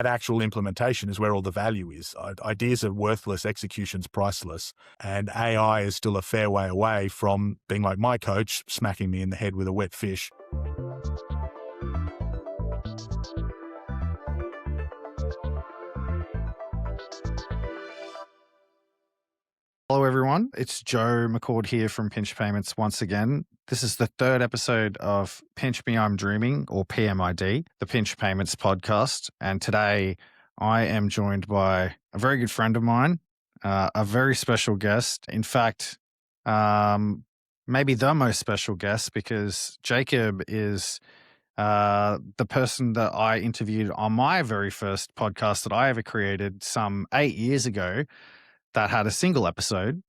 That actual implementation is where all the value is. Ideas are worthless, execution's priceless, and AI is still a fair way away from being like my coach, smacking me in the head with a wet fish. Hello, everyone. It's Joe McCord here from Pinch Payments once again. This is the third episode of Pinch Me, I'm Dreaming, or PMID, the Pinch Payments podcast. And today I am joined by a very good friend of mine, a very special guest. In fact, maybe the most special guest, because Jacob is the person that I interviewed on my very first podcast that I ever created some 8 years ago that had a single episode.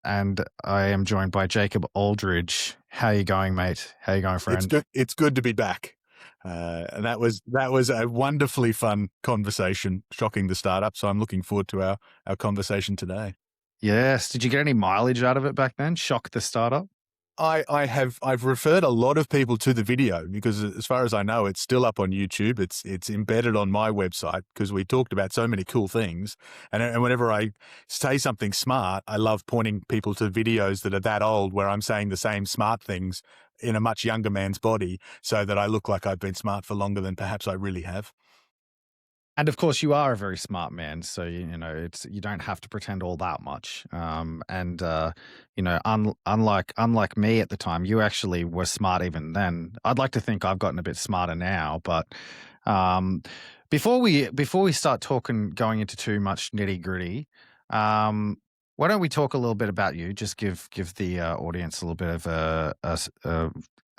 And I am joined by Jacob Aldridge. How are you going, mate? How are you going, friend? It's good to be back. And that was a wonderfully fun conversation, shocking the startup. So I'm looking forward to our conversation today. Yes. Did you get any mileage out of it back then? Shock the startup? I've referred a lot of people to the video because as far as I know, it's still up on YouTube. It's embedded on my website because we talked about so many cool things. And whenever I say something smart, I love pointing people to videos that are that old where I'm saying the same smart things in a much younger man's body so that I look like I've been smart for longer than perhaps I really have. And of course, you are a very smart man, so you don't have to pretend all that much. Unlike me at the time, you actually were smart even then. I'd like to think I've gotten a bit smarter now, but before we start going into too much nitty gritty, why don't we talk a little bit about you? Just give the audience a little bit of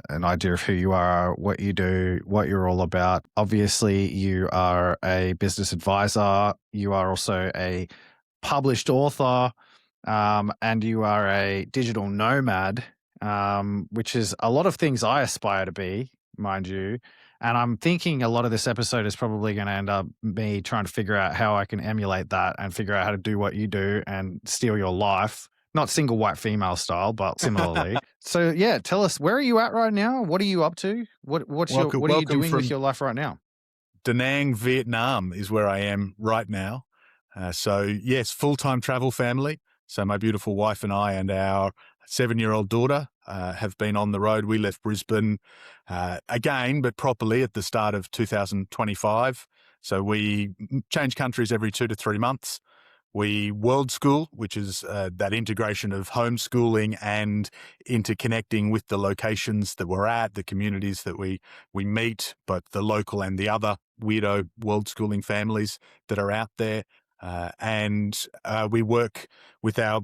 an idea of who you are, what you do, what you're all about. Obviously, you are a business advisor. You are also a published author, and you are a digital nomad, which is a lot of things I aspire to be, mind you. And I'm thinking a lot of this episode is probably going to end up me trying to figure out how I can emulate that and figure out how to do what you do and steal your life. Not single white female style, but similarly. So yeah, tell us, where are you at right now? What are you up to? What are you doing with your life right now? Da Nang, Vietnam is where I am right now. So yes, full-time travel family. So my beautiful wife and I and our 7-year-old daughter have been on the road. We left Brisbane again, but properly at the start of 2025. So we change countries every 2 to 3 months. We world school, which is that integration of homeschooling and interconnecting with the locations that we're at, the communities that we meet, both the local and the other weirdo world schooling families that are out there. And we work with our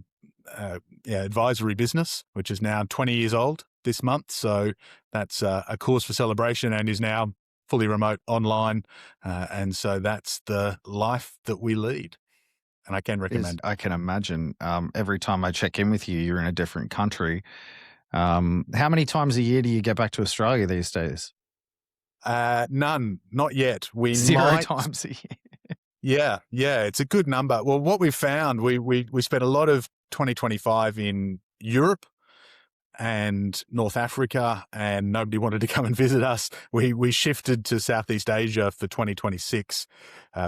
advisory business, which is now 20 years old this month. So that's a cause for celebration and is now fully remote online. And so that's the life that we lead. And I can recommend. I can imagine. Every time I check in with you, you're in a different country. How many times a year do you get back to Australia these days? None, not yet. Zero times a year. Yeah, it's a good number. Well, what we found, we spent a lot of 2025 in Europe and North Africa, and nobody wanted to come and visit us. We shifted to Southeast Asia for 2026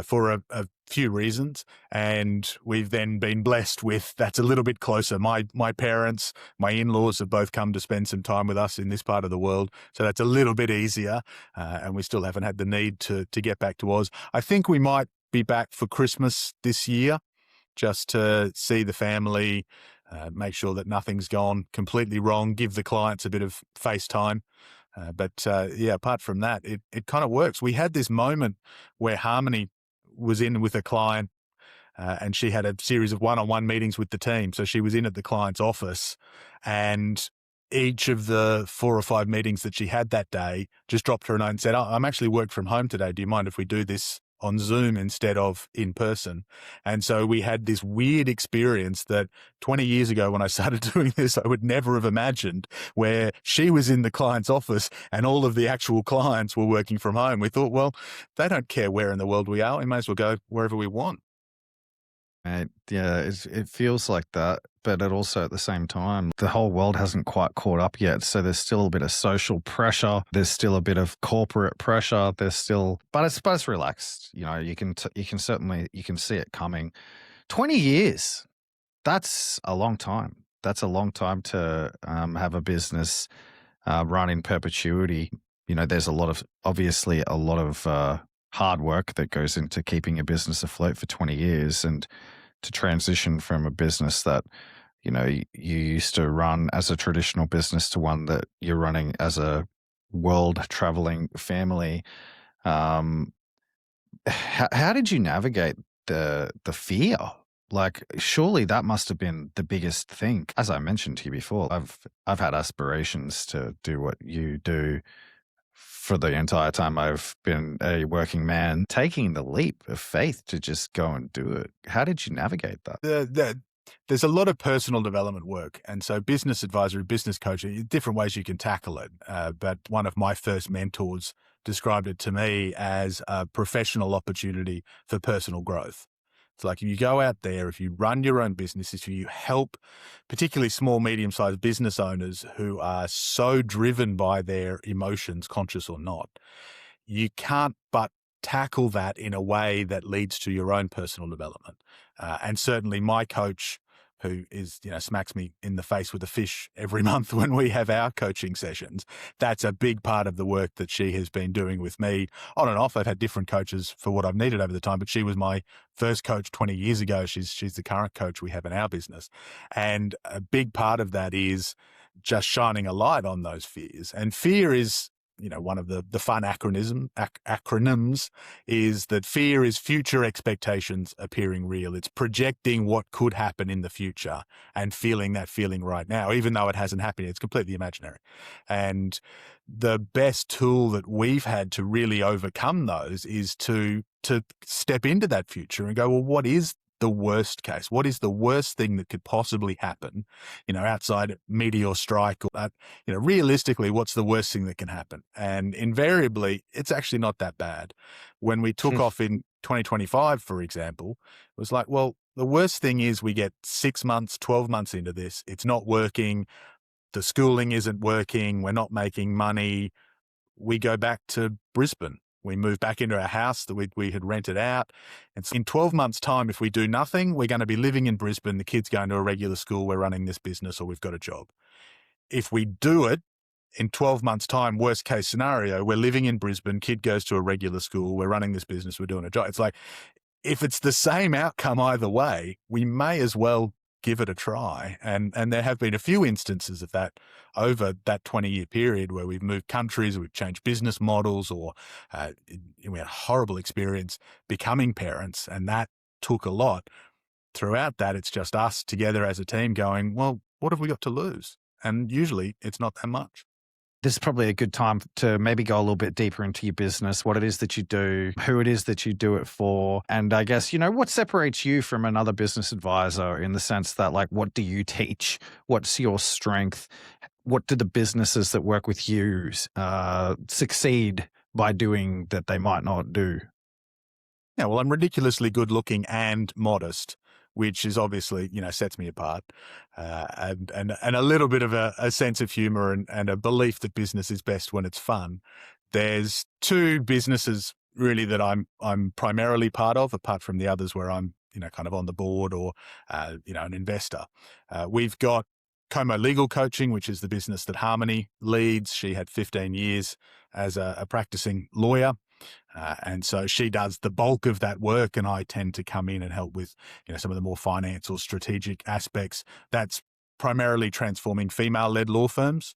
for a few reasons, and we've then been blessed with that's a little bit closer. My parents, my in-laws have both come to spend some time with us in this part of the world, so that's a little bit easier, and we still haven't had the need to get back to Oz. I think we might be back for Christmas this year, just to see the family, make sure that nothing's gone completely wrong, give the clients a bit of face time. But apart from that, it kind of works. We had this moment where Harmony was in with a client and she had a series of one-on-one meetings with the team. So she was in at the client's office, and each of the 4 or 5 meetings that she had that day just dropped her a note and said, I'm actually work from home today. Do you mind if we do this on Zoom instead of in person? And so we had this weird experience that 20 years ago when I started doing this, I would never have imagined, where she was in the client's office and all of the actual clients were working from home. We thought, well, they don't care where in the world we are. We may as well go wherever we want. Yeah, it feels like that, but it also at the same time, the whole world hasn't quite caught up yet. So there's still a bit of social pressure. There's still a bit of corporate pressure. There's still, but it's relaxed. You know, you can certainly you can see it coming. 20 years. That's a long time. That's a long time to have a business run in perpetuity. You know, there's obviously a lot of hard work that goes into keeping a business afloat for 20 years, and to transition from a business that, you know, you used to run as a traditional business to one that you're running as a world traveling family. Um, how did you navigate the fear? Like, surely that must have been the biggest thing. As I mentioned to you before, I've had aspirations to do what you do for the entire time I've been a working man. Taking the leap of faith to just go and do it. How did you navigate that? There's a lot of personal development work. And so business advisory, business coaching, different ways you can tackle it. But one of my first mentors described it to me as a professional opportunity for personal growth. It's like if you go out there, if you run your own business, if you help particularly small, medium-sized business owners who are so driven by their emotions, conscious or not, you can't but tackle that in a way that leads to your own personal development. And certainly my coach, who is, smacks me in the face with a fish every month when we have our coaching sessions, that's a big part of the work that she has been doing with me on and off. I've had different coaches for what I've needed over the time, but she was my first coach 20 years ago. She's the current coach we have in our business. And a big part of that is just shining a light on those fears. And fear is, one of the fun acronyms is that fear is future expectations appearing real. It's projecting what could happen in the future and feeling that feeling right now, even though it hasn't happened. It's completely imaginary. And the best tool that we've had to really overcome those is to step into that future and go, well, what is the worst case? What is the worst thing that could possibly happen, outside meteor strike or that, realistically, what's the worst thing that can happen? And invariably, it's actually not that bad. When we took off in 2025, for example, it was like, well, the worst thing is we get 6 months, 12 months into this. It's not working. The schooling isn't working. We're not making money. We go back to Brisbane. We move back into our house that we had rented out. And so in 12 months' time, if we do nothing, we're going to be living in Brisbane. The kids going to a regular school. We're running this business, or we've got a job. If we do it in 12 months' time, worst case scenario, we're living in Brisbane. Kid goes to a regular school. We're running this business. We're doing a job. It's like, if it's the same outcome either way, we may as well give it a try. And there have been a few instances of that over that 20-year period where we've moved countries, we've changed business models, or we had a horrible experience becoming parents, and that took a lot. Throughout that, it's just us together as a team going, well, what have we got to lose? And usually it's not that much. This is probably a good time to maybe go a little bit deeper into your business, what it is that you do, who it is that you do it for. And I guess, what separates you from another business advisor in the sense that, like, what do you teach? What's your strength? What do the businesses that work with you succeed by doing that they might not do? Yeah, well, I'm ridiculously good looking and modest, which is obviously, sets me apart, and a little bit of a sense of humor and a belief that business is best when it's fun. There's two businesses really that I'm primarily part of, apart from the others where I'm, kind of on the board or, an investor. We've got Como Legal Coaching, which is the business that Harmony leads. She had 15 years as a practicing lawyer. And so she does the bulk of that work, and I tend to come in and help with, some of the more finance or strategic aspects. That's primarily transforming female-led law firms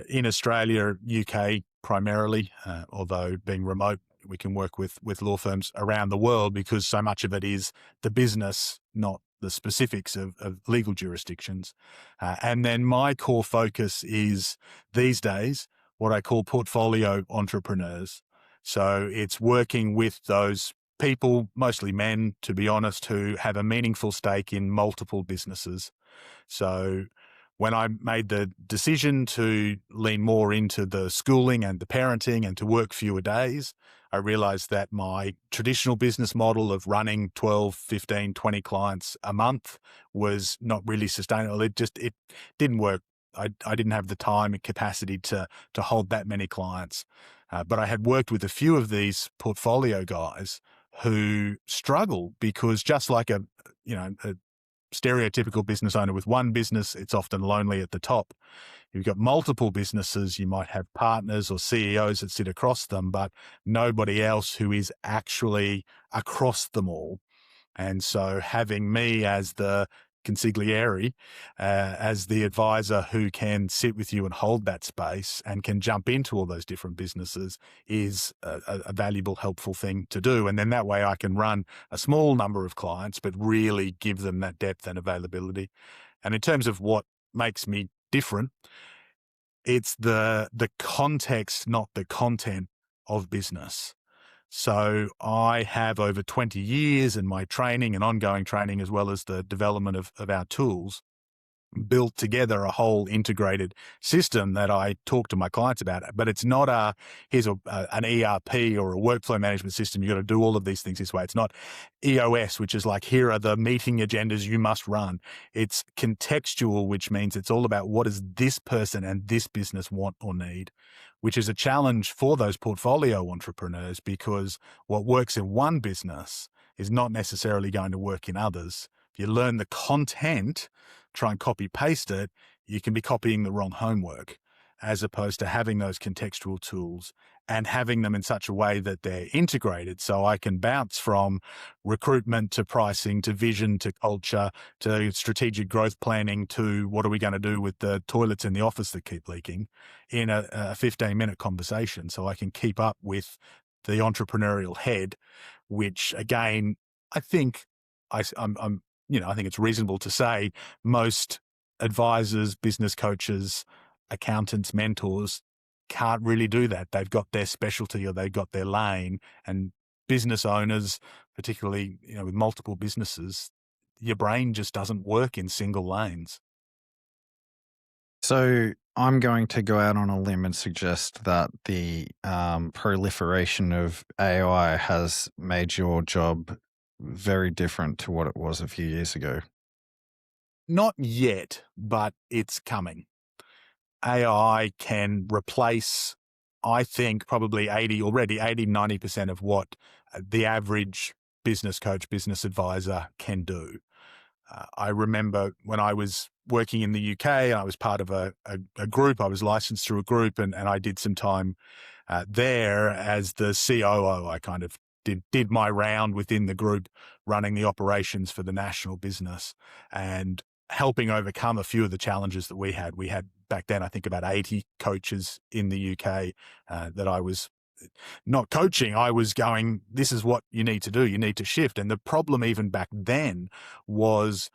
in Australia, UK primarily, although being remote, we can work with law firms around the world because so much of it is the business, not the specifics of legal jurisdictions. And then my core focus is these days what I call portfolio entrepreneurs. So it's working with those people, mostly men, to be honest, who have a meaningful stake in multiple businesses. So when I made the decision to lean more into the schooling and the parenting and to work fewer days, I realized that my traditional business model of running 12, 15, 20 clients a month was not really sustainable. It didn't work. I didn't have the time and capacity to hold that many clients. But I had worked with a few of these portfolio guys who struggle because just like a stereotypical business owner with one business, it's often lonely at the top. You've got multiple businesses, you might have partners or CEOs that sit across them, but nobody else who is actually across them all. And so having me as the consigliere, as the advisor who can sit with you and hold that space and can jump into all those different businesses is a valuable, helpful thing to do. And then that way I can run a small number of clients, but really give them that depth and availability. And in terms of what makes me different, it's the context, not the content of business. So I have over 20 years in my training and ongoing training, as well as the development of our tools, built together a whole integrated system that I talk to my clients about. But it's not here's an ERP or a workflow management system. You've got to do all of these things this way. It's not EOS, which is like, here are the meeting agendas you must run. It's contextual, which means it's all about what does this person and this business want or need, which is a challenge for those portfolio entrepreneurs, because what works in one business is not necessarily going to work in others. If you learn the content, try and copy paste it, you can be copying the wrong homework, as opposed to having those contextual tools and having them in such a way that they're integrated. So I can bounce from recruitment to pricing to vision to culture to strategic growth planning to what are we going to do with the toilets in the office that keep leaking in a 15-minute conversation. So I can keep up with the entrepreneurial head, which again, I think I think it's reasonable to say most advisors, business coaches, accountants, mentors can't really do that. They've got their specialty or they've got their lane. And business owners, particularly, with multiple businesses, your brain just doesn't work in single lanes. So I'm going to go out on a limb and suggest that the proliferation of AI has made your job very different to what it was a few years ago. Not yet, but it's coming. AI can replace, I think, probably 90% of what the average business coach, business advisor can do. I remember when I was working in the UK, I was part of a group. I was licensed through a group, and I did some time there as the COO. I kind of did my round within the group, running the operations for the national business and helping overcome a few of the challenges that we had. We had back then, I think, about 80 coaches in the UK that I was not coaching. I was going, this is what you need to do. You need to shift. And the problem even back then was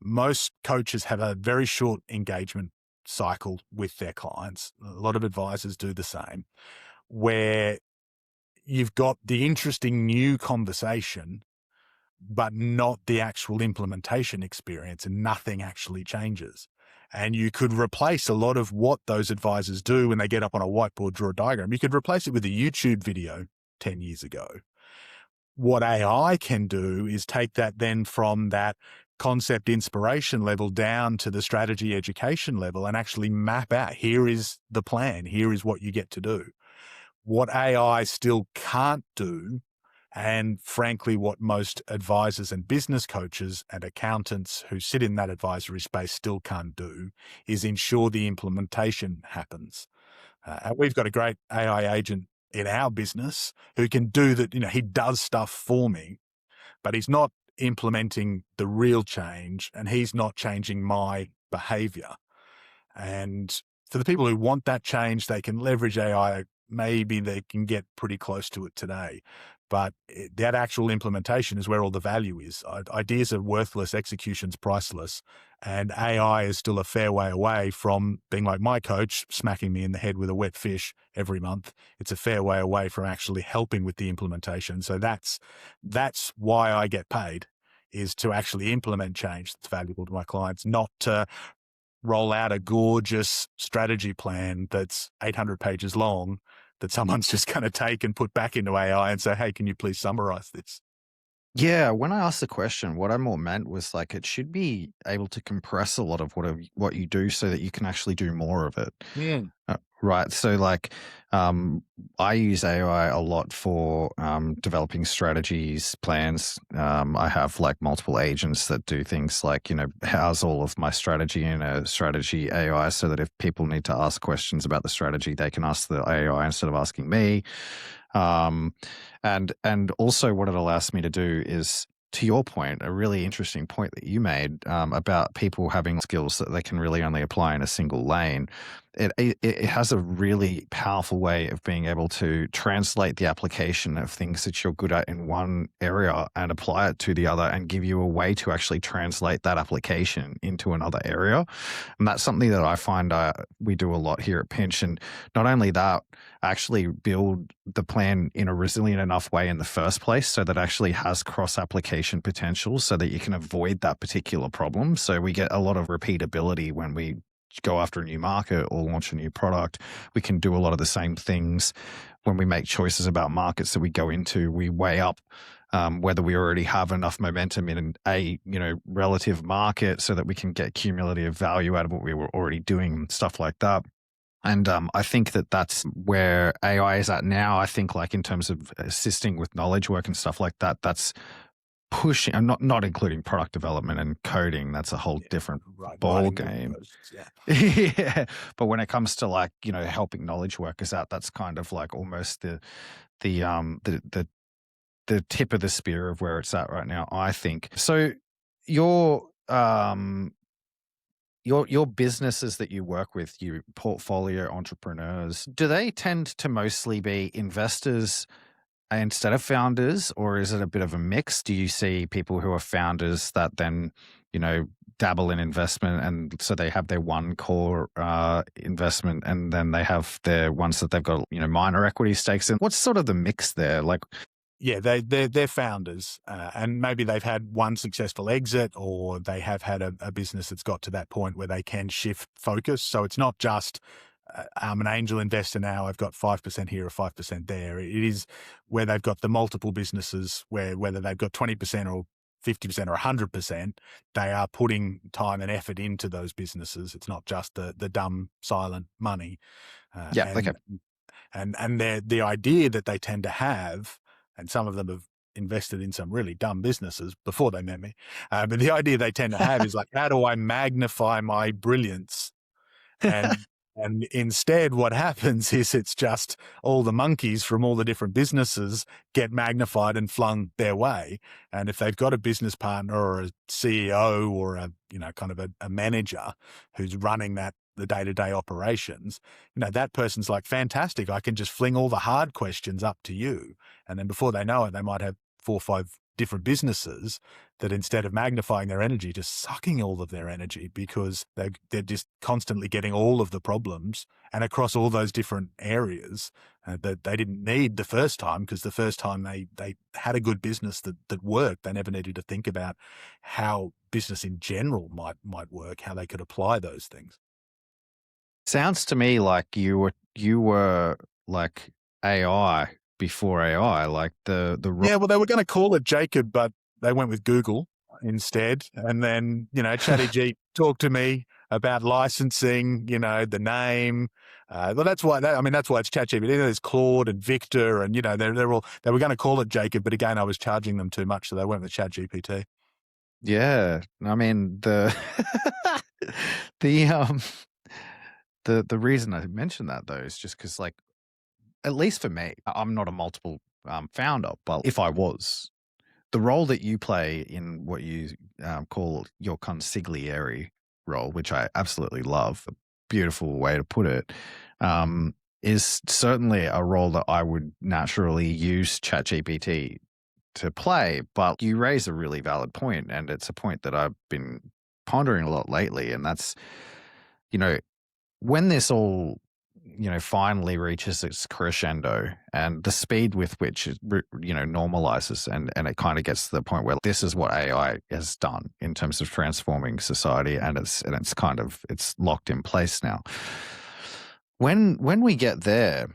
most coaches have a very short engagement cycle with their clients. A lot of advisors do the same, where you've got the interesting new conversation, but not the actual implementation experience, and nothing actually changes. And you could replace a lot of what those advisors do when they get up on a whiteboard, draw a diagram. You could replace it with a YouTube video 10 years ago. What AI can do is take that then from that concept inspiration level down to the strategy education level and actually map out, here is the plan, here is what you get to do. What AI still can't do, and frankly, what most advisors and business coaches and accountants who sit in that advisory space still can't do, is ensure the implementation happens. And we've got a great AI agent in our business who can do that. He does stuff for me, but he's not implementing the real change, and he's not changing my behavior. And for the people who want that change, they can leverage AI. Maybe they can get pretty close to it today. But that actual implementation is where all the value is. Ideas are worthless, execution's priceless, and AI is still a fair way away from being like my coach, smacking me in the head with a wet fish every month. It's a fair way away from actually helping with the implementation. So that's why I get paid, is to actually implement change that's valuable to my clients, not to roll out a gorgeous strategy plan that's 800 pages long that someone's just going to take and put back into AI and say, hey, can you please summarize this? Yeah, when I asked the question, what I more meant was like it should be able to compress a lot of what you do so that you can actually do more of it. Mm. Right. So like I use AI a lot for developing strategies, plans. I have like multiple agents that do things like, house all of my strategy in a strategy AI so that if people need to ask questions about the strategy, they can ask the AI instead of asking me. And also what it allows me to do is, to your point, a really interesting point that you made about people having skills that they can really only apply in a single lane. It has a really powerful way of being able to translate the application of things that you're good at in one area and apply it to the other and give you a way to actually translate that application into another area. And that's something that I find we do a lot here at Pinch. And not only that, actually build the plan in a resilient enough way in the first place so that it actually has cross-application potential so that you can avoid that particular problem. So we get a lot of repeatability when we go after a new market or launch a new product. We can do a lot of the same things when we make choices about markets that we go into. We weigh up whether we already have enough momentum in a relative market so that we can get cumulative value out of what we were already doing, stuff like that. And I think that that's where AI is at now. I think like in terms of assisting with knowledge work and stuff like that, that's pushing, I'm not including product development and coding. That's a whole different ball game. Yeah. But when it comes to like, helping knowledge workers out, that's kind of like almost the tip of the spear of where it's at right now, I think. So your businesses that you work with, you portfolio entrepreneurs, do they tend to mostly be investors instead of founders, or is it a bit of a mix? Do you see people who are founders that then, dabble in investment, and so they have their one core investment, and then they have their ones that they've got, minor equity stakes in? What's sort of the mix there? Like, yeah, they're founders, and maybe they've had one successful exit, or they have had a business that's got to that point where they can shift focus. So it's not just I'm an angel investor now, I've got 5% here or 5% there. It is where they've got the multiple businesses where whether they've got 20% or 50% or 100%, they are putting time and effort into those businesses. It's not just the dumb silent money. yeah, okay. And the idea that they tend to have, and some of them have invested in some really dumb businesses before they met me, but the idea they tend to have is like, how do I magnify my brilliance? And instead what happens is it's just all the monkeys from all the different businesses get magnified and flung their way. And if they've got a business partner or a CEO or a kind of a manager who's running the day-to-day operations, that person's like, fantastic, I can just fling all the hard questions up to you. And then before they know it, they might have 4 or 5 different businesses that, instead of magnifying their energy, just sucking all of their energy, because they're just constantly getting all of the problems and across all those different areas that they didn't need the first time, because the first time they had a good business that worked. They never needed to think about how business in general might work, how they could apply those things. Sounds to me like you were like AI before AI, like the Yeah, well, they were going to call it Jacob, but they went with Google instead. And then, ChatGPT talked to me about licensing, the name. Well, that's why it's ChatGPT. There's Claude and Victor, and they were going to call it Jacob, but again, I was charging them too much, so they went with ChatGPT. Yeah, I mean the the reason I mentioned that though is just because, like, at least for me, I'm not a multiple founder, but if I was, the role that you play in what you call your consigliere role, which I absolutely love, a beautiful way to put it, is certainly a role that I would naturally use ChatGPT to play. But you raise a really valid point, and it's a point that I've been pondering a lot lately, and that's, when this all finally reaches its crescendo, and the speed with which it, normalizes, and it kind of gets to the point where this is what AI has done in terms of transforming society, and it's locked in place now. When we get there,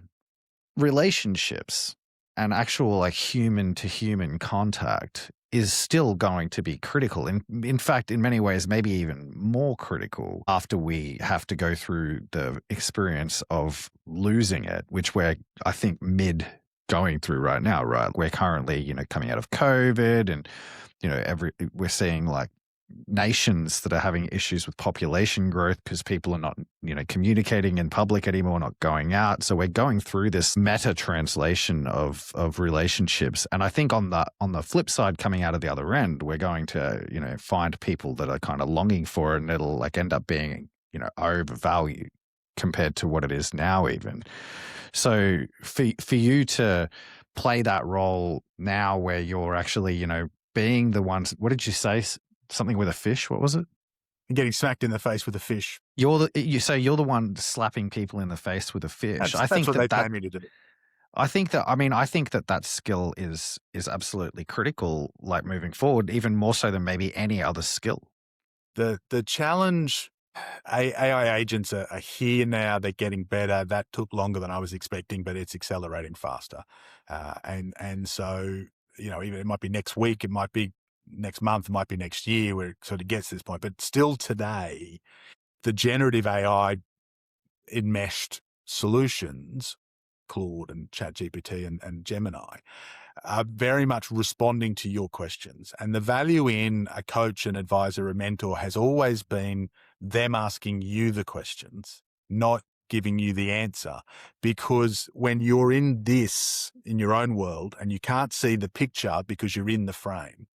relationships and actual like human to human contact is still going to be critical. In fact, in many ways, maybe even more critical after we have to go through the experience of losing it, which we're, I think, mid going through right now, right? We're currently, coming out of COVID, and, we're seeing like nations that are having issues with population growth because people are not, communicating in public anymore, not going out. So we're going through this meta translation of relationships. And I think on the flip side, coming out of the other end, we're going to, find people that are kind of longing for it, and it'll like end up being, overvalued compared to what it is now even. So for you to play that role now where you're actually, being the ones, what did you say? Something with a fish. What was it? Getting smacked in the face with a fish. You're the one slapping people in the face with a fish. That's what they pay me to do. I think that skill is absolutely critical, like moving forward, even more so than maybe any other skill. The challenge, AI agents are here now. They're getting better. That took longer than I was expecting, but it's accelerating faster. And so, even it might be next week, it might be next month, it might be next year where it sort of gets to this point. But still today, the generative AI enmeshed solutions, Claude and ChatGPT and Gemini, are very much responding to your questions. And the value in a coach, an advisor, a mentor has always been them asking you the questions, not giving you the answer. Because when you're in your own world and you can't see the picture because you're in the frame,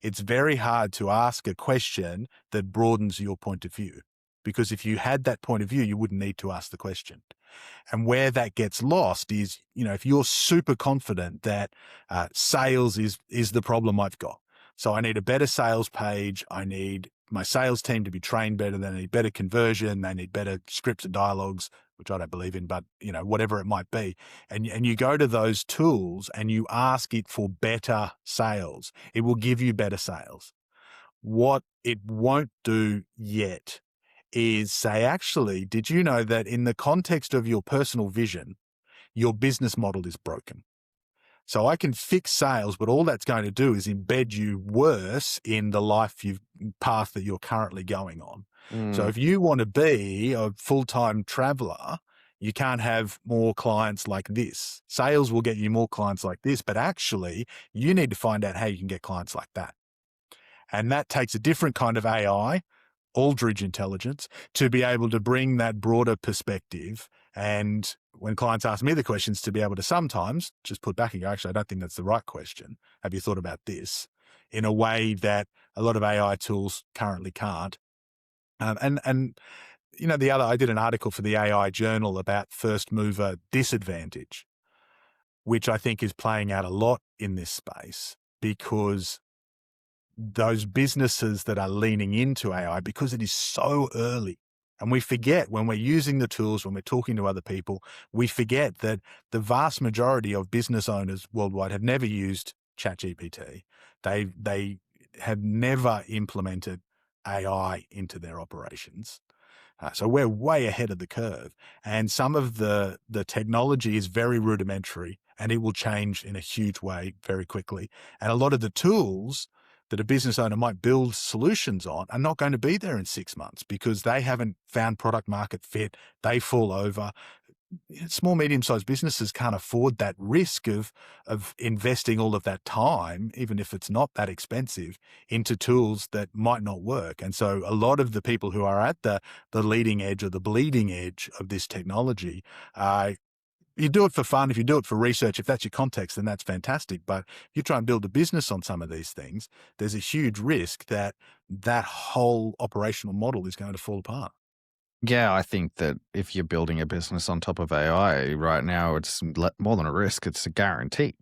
it's very hard to ask a question that broadens your point of view. Because if you had that point of view, you wouldn't need to ask the question. And where that gets lost is, if you're super confident that sales is the problem I've got. So I need a better sales page. I need my sales team to be trained better. They need better conversion. They need better scripts and dialogues, which I don't believe in, but whatever it might be. And you go to those tools and you ask it for better sales. It will give you better sales. What it won't do yet is say, actually, did you know that in the context of your personal vision, your business model is broken? So I can fix sales, but all that's going to do is embed you worse in the path that you're currently going on. So if you want to be a full-time traveler, you can't have more clients like this. Sales will get you more clients like this, but actually you need to find out how you can get clients like that. And that takes a different kind of AI, Aldridge intelligence, to be able to bring that broader perspective. And when clients ask me the questions, to be able to sometimes just put back and go, actually, I don't think that's the right question. Have you thought about this? In a way that a lot of AI tools currently can't. I did an article for the AI Journal about first mover disadvantage, which I think is playing out a lot in this space, because those businesses that are leaning into AI, because it is so early, and we forget when we're using the tools, when we're talking to other people, we forget that the vast majority of business owners worldwide have never used ChatGPT. They have never implemented AI into their operations. So we're way ahead of the curve. And some of the technology is very rudimentary, and it will change in a huge way very quickly. And a lot of the tools that a business owner might build solutions on are not going to be there in 6 months because they haven't found product market fit. They fall over. Small, medium-sized businesses can't afford that risk of investing all of that time, even if it's not that expensive, into tools that might not work. And so a lot of the people who are at the leading edge or the bleeding edge of this technology, you do it for fun. If you do it for research, if that's your context, then that's fantastic. But if you try and build a business on some of these things, there's a huge risk that whole operational model is going to fall apart. Yeah, I think that if you're building a business on top of AI right now, it's more than a risk, it's a guarantee.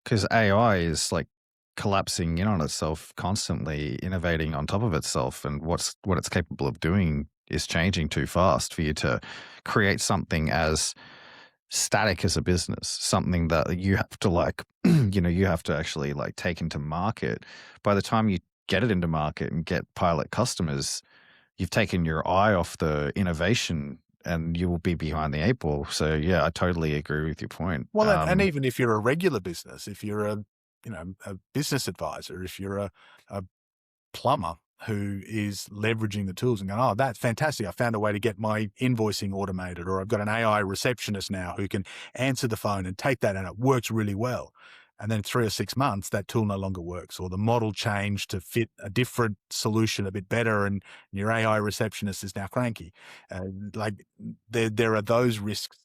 Because AI is like collapsing in on itself constantly, innovating on top of itself, and what it's capable of doing is changing too fast for you to create something as static as a business, something that you have to like, you have to actually like take into market. By the time you get it into market and get pilot customers, you've taken your eye off the innovation and you will be behind the eight ball. So yeah, I totally agree with your point. Well, and even if you're a regular business, if you're a business advisor, if you're a plumber who is leveraging the tools and going, oh, that's fantastic. I found a way to get my invoicing automated, or I've got an AI receptionist now who can answer the phone and take that, and it works really well. And then in 3 or 6 months, that tool no longer works, or the model changed to fit a different solution a bit better, and your AI receptionist is now cranky. Like there are those risks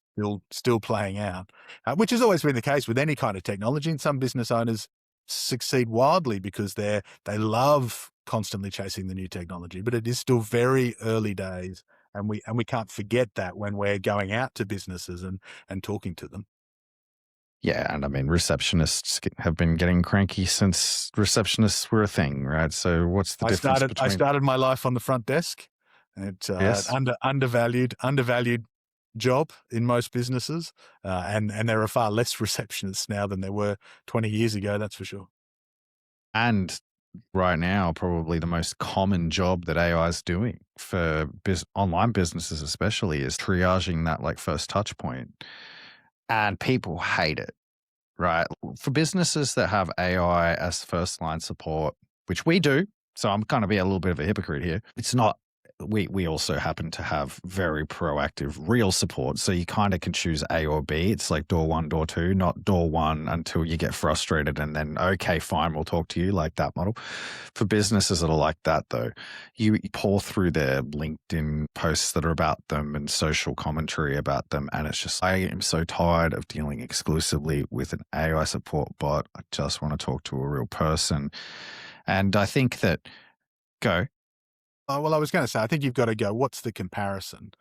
still playing out, which has always been the case with any kind of technology. And some business owners succeed wildly because they love constantly chasing the new technology, but it is still very early days, and we can't forget that when we're going out to businesses and talking to them. Yeah, and I mean, receptionists have been getting cranky since receptionists were a thing, right? So what's the difference I between? started my life on the front desk. It's Yes. undervalued job in most businesses, and there are far less receptionists now than there were 20 years ago. That's for sure. And right now, probably the most common job that AI is doing for online businesses, especially, is triaging that like first touch point. And people hate it, right? For businesses that have AI as first line support, which we do, so I'm going to be a little bit of a hypocrite here. It's not. We also happen to have very proactive real support. So you kind of can choose A or B. It's like door one, door two, not door one until you get frustrated and then, okay, fine, we'll talk to you, like that model. For businesses that are like that, though, you pour through their LinkedIn posts that are about them and social commentary about them. And it's just, I am so tired of dealing exclusively with an AI support bot. I just want to talk to a real person. And I think that, go. Oh, well, I was going to say, I think you've got to go, what's the comparison?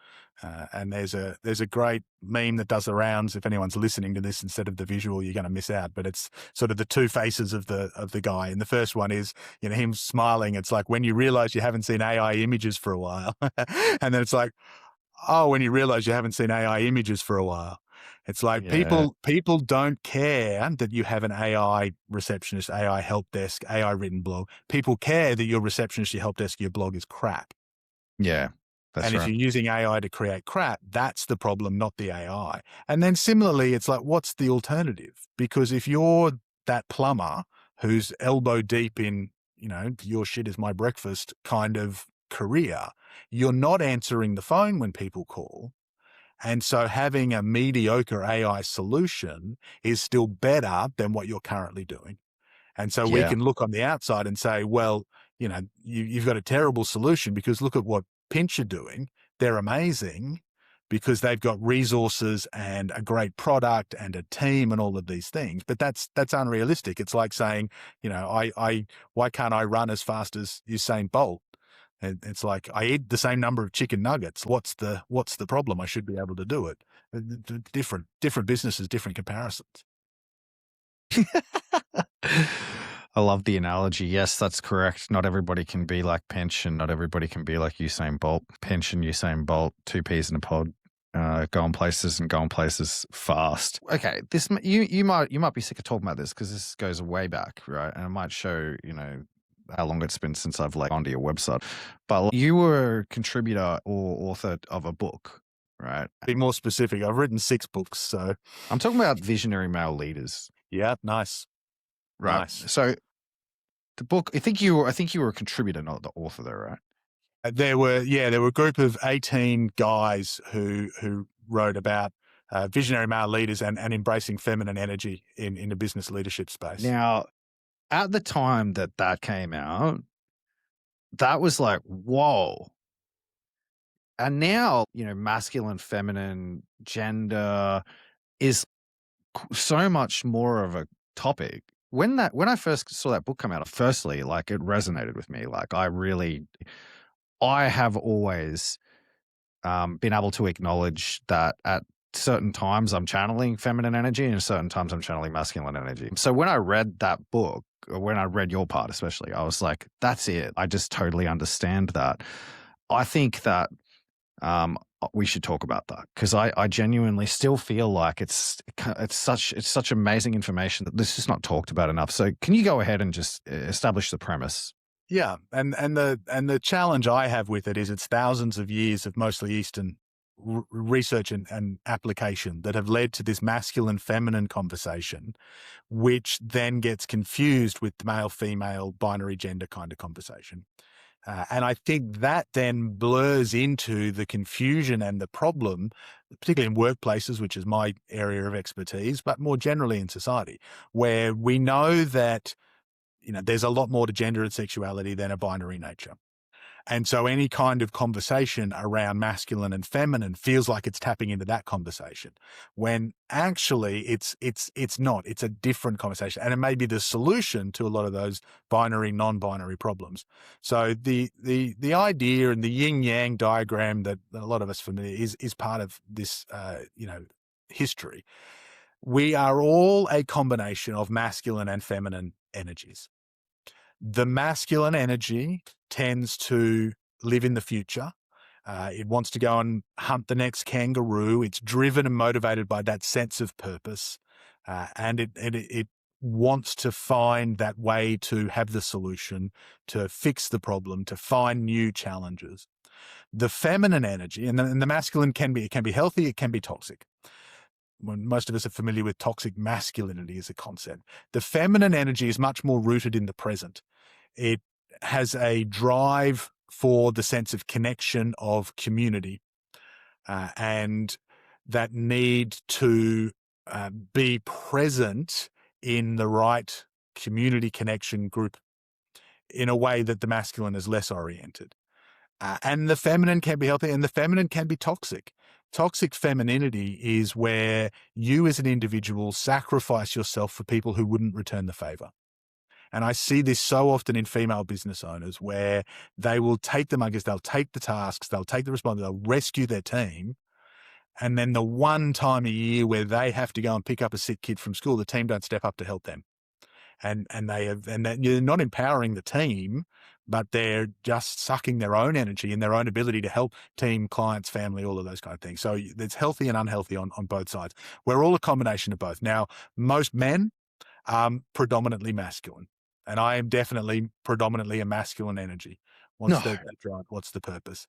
And there's a great meme that does the rounds. If anyone's listening to this instead of the visual, you're going to miss out. But it's sort of the two faces of the guy. And the first one is, him smiling. It's like when you realize you haven't seen AI images for a while. And then it's like, oh, when you realize you haven't seen AI images for a while. It's like Yeah. people don't care that you have an AI receptionist, AI help desk, AI written blog. People care that your receptionist, your help desk, your blog is crap. Yeah, that's And if right. you're using AI to create crap, that's the problem, not the AI. And then similarly, it's like, what's the alternative? Because if you're that plumber who's elbow deep in, your shit is my breakfast kind of career, you're not answering the phone when people call. And so having a mediocre AI solution is still better than what you're currently doing. And so we Yeah, can look on the outside and say, well, you've got a terrible solution because look at what Pinch are doing. They're amazing because they've got resources and a great product and a team and all of these things. But that's unrealistic. It's like saying, why can't I run as fast as Usain Bolt? And it's like I eat the same number of chicken nuggets. What's the problem? I should be able to do it. Different businesses, different comparisons. I love the analogy. Yes, that's correct. Not everybody can be like Pinch, and not everybody can be like Usain Bolt. Pinch and Usain Bolt, two peas in a pod, going places and going places fast. Okay, this you might be sick of talking about this because this goes way back, right? And it might show how long it's been since I've like onto your website. But you were a contributor or author of a book, right? Be more specific. I've written 6 books, so I'm talking about visionary male leaders, yeah, nice, right? nice. So the book, I think you were a contributor, not the author, though, right? There were a group of 18 guys who wrote about visionary male leaders and embracing feminine energy in the business leadership space. Now, at the time that came out, that was like, whoa. And now, masculine, feminine, gender is so much more of a topic. When I first saw that book come out, firstly, like it resonated with me. Like I have always been able to acknowledge that at certain times I'm channeling feminine energy and certain times I'm channeling masculine energy. So when I read that book, or when I read your part especially, I was like, that's it. I just totally understand that. I think that we should talk about that, because I genuinely still feel like it's such amazing information that this is not talked about enough. So can you go ahead and just establish the premise? Yeah, and the challenge I have with it is it's thousands of years of mostly Eastern research and application that have led to this masculine feminine conversation, which then gets confused with the male female binary gender kind of conversation. And I think that then blurs into the confusion and the problem, particularly in workplaces, which is my area of expertise, but more generally in society, where we know that there's a lot more to gender and sexuality than a binary nature. And so any kind of conversation around masculine and feminine feels like it's tapping into that conversation, when actually it's not. It's a different conversation, and it may be the solution to a lot of those binary, non-binary problems. So the idea and the yin yang diagram that a lot of us familiar is part of this history. We are all a combination of masculine and feminine energies. The masculine energy tends to live in the future. It wants to go and hunt the next kangaroo. It's driven and motivated by that sense of purpose. And it wants to find that way to have the solution, to fix the problem, to find new challenges. The feminine energy and the masculine can be healthy, it can be toxic. When most of us are familiar with toxic masculinity as a concept. The feminine energy is much more rooted in the present. It has a drive for the sense of connection, of community, and that need to be present in the right community connection group in a way that the masculine is less oriented. And the feminine can be healthy, and the feminine can be toxic. Toxic femininity is where you as an individual sacrifice yourself for people who wouldn't return the favor. And I see this so often in female business owners, where they will take the muggers, they'll take the tasks, they'll take the responsibility, they'll rescue their team. And then the one time a year where they have to go and pick up a sick kid from school, the team don't step up to help them. And you're not empowering the team, but they're just sucking their own energy and their own ability to help team, clients, family, all of those kind of things. So it's healthy and unhealthy on both sides. We're all a combination of both. Now, most men are predominantly masculine, and I am definitely predominantly a masculine energy. What's the drive? What's the purpose?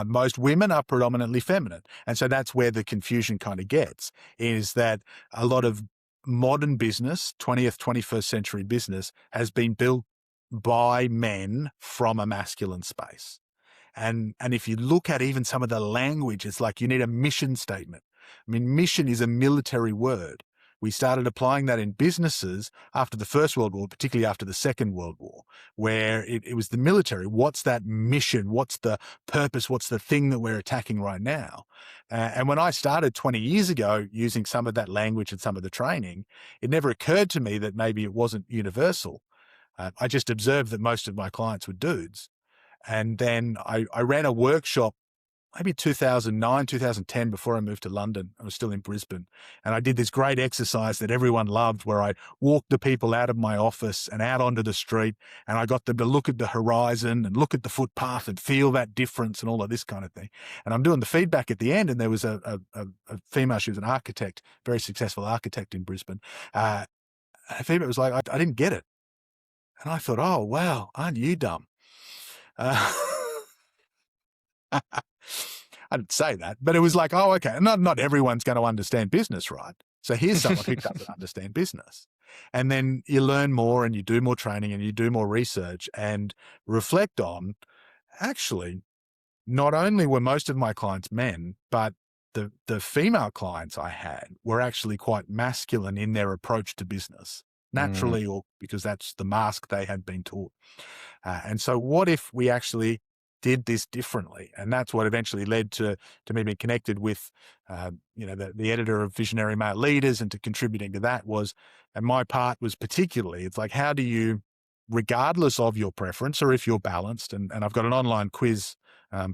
Most women are predominantly feminine. And so that's where the confusion kind of gets, is that a lot of modern business, 20th, 21st century business, has been built by men from a masculine space. And if you look at even some of the language, it's like you need a mission statement. I mean, mission is a military word. We started applying that in businesses after the First World War, particularly after the Second World War, where it was the military. What's that mission? What's the purpose? What's the thing that we're attacking right now? And when I started 20 years ago using some of that language and some of the training, it never occurred to me that maybe it wasn't universal. I just observed that most of my clients were dudes. And then I ran a workshop maybe 2009, 2010, before I moved to London. I was still in Brisbane. And I did this great exercise that everyone loved, where I walked the people out of my office and out onto the street, and I got them to look at the horizon and look at the footpath and feel that difference and all of this kind of thing. And I'm doing the feedback at the end, and there was a female, she was an architect, very successful architect in Brisbane. Her feedback was like, I didn't get it. And I thought, oh, wow, aren't you dumb? I didn't say that, but it was like, oh, okay, not everyone's going to understand business, right? So here's someone who doesn't understand business. And then you learn more and you do more training and you do more research and reflect on, actually, not only were most of my clients men, but the female clients I had were actually quite masculine in their approach to business, naturally, or because that's the mask they had been taught. And so what if we actually did this differently? And that's what eventually led to me being connected with, the editor of Visionary Male Leaders, and to contributing to that and my part was particularly, it's like, how do you, regardless of your preference or if you're balanced, and I've got an online quiz